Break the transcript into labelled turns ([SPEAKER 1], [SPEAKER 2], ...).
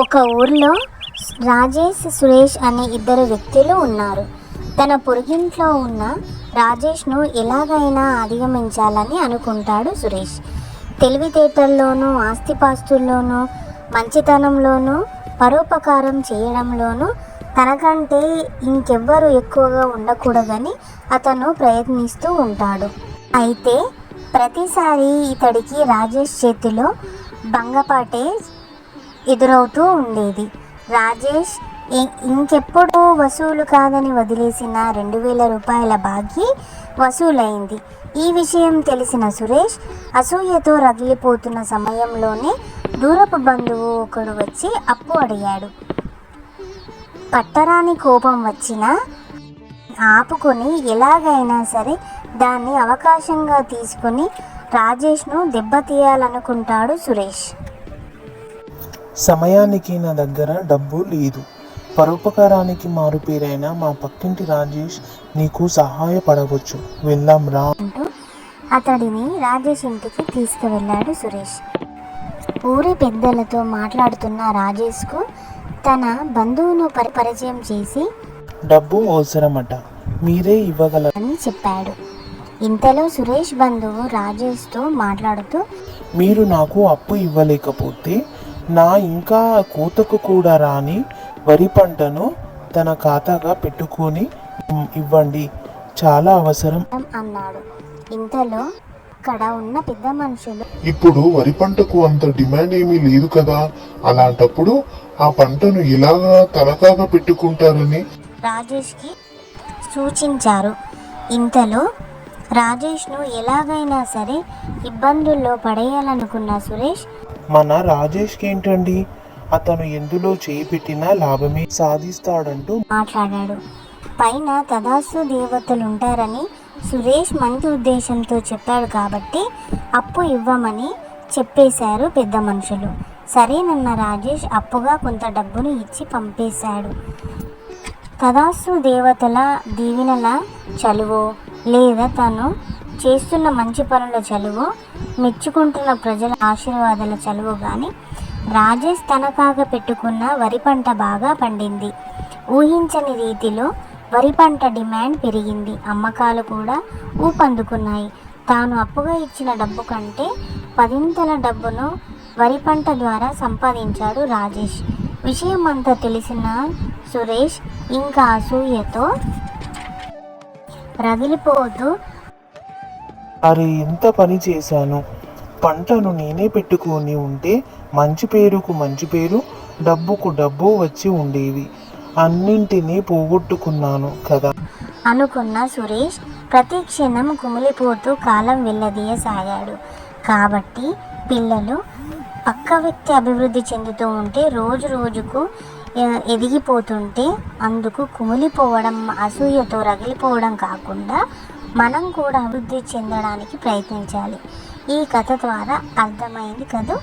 [SPEAKER 1] ఒక ఊర్లో రాజేష్, సురేష్ అనే ఇద్దరు వ్యక్తులు ఉన్నారు. తన పొరుగింట్లో ఉన్న రాజేష్ను ఎలాగైనా అధిగమించాలని అనుకుంటాడు సురేష్. తెలివితేటల్లోనూ, ఆస్తిపాస్తుల్లోనూ, మంచితనంలోనూ, పరోపకారం చేయడంలోనూ తనకంటే ఇంకెవ్వరు ఎక్కువగా ఉండకూడదని అతను ప్రయత్నిస్తూ ఉంటాడు. అయితే ప్రతిసారి ఇతడికి రాజేష్ చేతిలో భంగపాటే ఎదురవుతూ ఉండేది. రాజేష్ ఇంకెప్పుడు వసూలు కాదని వదిలేసిన 2000 రూపాయల బాకీ వసూలైంది. ఈ విషయం తెలిసిన సురేష్ అసూయతో రగిలిపోతున్న సమయంలోనే దూరపు బంధువు ఒకడు వచ్చి అప్పు అడిగాడు. పట్టరాని కోపం వచ్చినా ఆపుకొని ఎలాగైనా సరే దాన్ని అవకాశంగా తీసుకుని రాజేష్ను దెబ్బతీయాలనుకుంటాడు సురేష్.
[SPEAKER 2] సమయానికి నా దగ్గర డబ్బు లేదు. పరోపకారానికి మారుపేరైన మా పక్కింటి రాజేష్ నీకు సహాయపడవచ్చు, వెళ్దాం రా
[SPEAKER 1] అంటూ అతడిని రాజేష్ ఇంటికి తీసుకువెళ్ళాడు సురేష్. ఊరి పెద్దలతో మాట్లాడుతున్న రాజేష్కు తన బంధువును పరిచయం చేసి
[SPEAKER 2] డబ్బు అవసరమట, మీరే ఇవ్వగలరని
[SPEAKER 1] చెప్పాడు. ఇంతలో సురేష్ బంధువు రాజేష్తో మాట్లాడుతూ,
[SPEAKER 2] మీరు నాకు అప్పు ఇవ్వలేకపోతే నా ఇంకా కోతకు కూడా రాని వరి పంటను తన ఖాతాగా పెట్టుకొని ఇవ్వండి, చాలా అవసరం
[SPEAKER 1] అన్నాడు. ఇంతలో అక్కడ ఉన్న పెద్ద మనుషులు,
[SPEAKER 3] ఇప్పుడు వరి పంటకు అంత డిమాండ్ ఏమీ లేదు కదా, అలాంటప్పుడు ఆ పంటను ఎలాగా తనఖాగా పెట్టుకుంటారని
[SPEAKER 1] రాజేష్కి సూచించారు. ఇంతలో రాజేష్ను ఎలాగైనా సరే ఇబ్బందుల్లో పడేయాలనుకున్న సురేష్,
[SPEAKER 2] మన రాజేష్కి ఏంటండి, అతను ఎందులో చేయి పెట్టినా లాభమే సాధిస్తాడంటూ
[SPEAKER 1] మాట్లాడాడు. పైన తదాస్తు దేవతలుంటారని సురేష్ మంచి ఉద్దేశంతో చెప్పాడు కాబట్టి అప్పు ఇవ్వమని చెప్పేశారు పెద్ద మనుషులు. సరేనన్న రాజేష్ అప్పుగా కొంత డబ్బును ఇచ్చి పంపేశాడు. తదాస్తు దేవతల దీవెనల చలువో లేదా తను చేస్తున్న మంచి పనుల చలువో, మెచ్చుకుంటున్న ప్రజల ఆశీర్వాదాల చలువో కానీ రాజేష్ తనఖాగా పెట్టుకున్న వరి పంట బాగా పండింది. ఊహించని రీతిలో వరి పంట డిమాండ్ పెరిగింది. అమ్మకాలు కూడా ఊపందుకున్నాయి. తాను అప్పుగా ఇచ్చిన డబ్బు కంటే 10 డబ్బును వరి పంట ద్వారా సంపాదించాడు రాజేష్. విషయం అంతా తెలిసిన సురేష్ ఇంకా అసూయతో రగిలిపోతూ,
[SPEAKER 2] అరే ఎంత పని చేశాను, పంటను నేనే పెట్టుకొని ఉంటే మంచి పేరుకు మంచి పేరు, డబ్బుకు డబ్బు వచ్చి ఉండేవి, అన్నింటినీ పోగొట్టుకున్నాను కదా
[SPEAKER 1] అనుకున్న సురేష్ ప్రతి క్షణం కుమిలిపోతూ కాలం వెళ్ళదీయసాగాడు. కాబట్టి పిల్లలు పక్క వ్యక్తి అభివృద్ధి చెందుతూ ఉంటే రోజు రోజుకు ఎదిగిపోతుంటే అందుకు కుమిలిపోవడం, అసూయతో రగిలిపోవడం కాకుండా మనం కూడా అభివృద్ధి చెందడానికి ప్రయత్నించాలి. ఈ కథ ద్వారా అర్థమైంది కదూ.